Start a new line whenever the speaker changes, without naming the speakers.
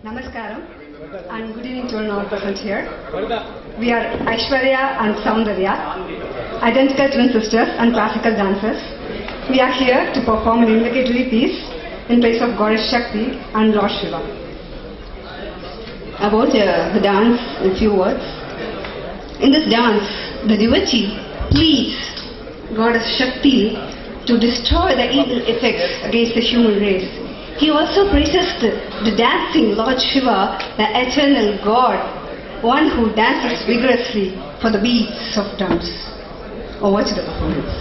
Namaskaram and good evening to all present here. We are Aishwarya and Soundarya, identical twin sisters and classical dancers. We are here to perform an invocatory piece in praise of Goddess Shakti and Lord Shiva. About the dance, in few words. In this dance, the devotee pleads Goddess Shakti to destroy the evil effects against the human race. He also praises the dancing Lord Shiva, the eternal God, one who dances vigorously for the beats of drums. Over to the performance.